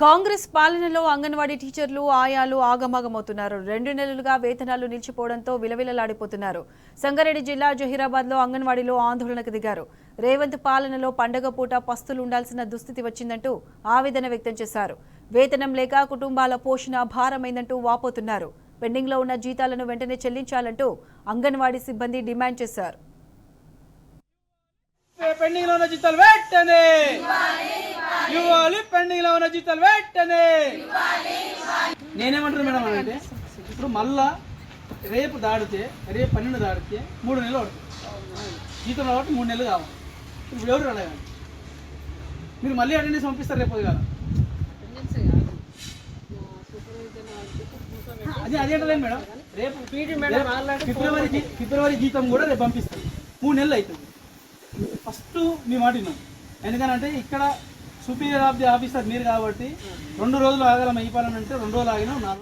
కాంగ్రెస్ పాలనలో అంగన్వాడీ టీచర్లు ఆయాలు ఆగమాగమవుతున్నారు. 2 నెలలుగా వేతనాలు నిలిచిపోవడంతో విలవిలలాడిపోతున్నారు. సంగారెడ్డి జిల్లా జహీరాబాద్లో అంగన్వాడీలో ఆందోళనకు దిగారు. రేవంత్ పాలనలో పండగ పూట పస్తులు ఉండాల్సిన దుస్థితి వచ్చిందంటూ ఆవేదన వ్యక్తం చేశారు. వేతనం లేక కుటుంబాల పోషణ భారమైందంటూ వాపోతున్నారు. పెండింగ్లో ఉన్న జీతాలను వెంటనే చెల్లించాలంటూ అంగన్వాడీ సిబ్బంది డిమాండ్ చేశారు. పెండింగ్ లో ఉన్న జీతాలు వెంటనే ఇవ్వాలి. పెండింగ్ లో ఉన్న జీతాలు వెంటనే. నేనేమంటాను మేడం అంటే ఇప్పుడు మళ్ళా రేపు దాడితే రేపు 12 దాడితే 3 నెలలు పడుతుంది. జీతం కాబట్టి 3 నెలలు కావాలి. ఇప్పుడు ఎవరు అడగాలి? మీరు మళ్ళీ అటెండెన్స్ పంపిస్తారు రేపు కదా. అదేంటలేదు మేడం, రేపు ఫిబ్రవరి జీతం కూడా రేపు పంపిస్తారు. 3 నెలలు అవుతుంది. ఫస్ట్ మీ మాట విన్నాం. ఎందుకనంటే ఇక్కడ సుపీరియర్ ఆఫ్ ది ఆఫీసర్ మీరు కాబట్టి 2 రోజులు ఆగలం అయిపోవాలంటే 2 రోజులు ఆగినా 4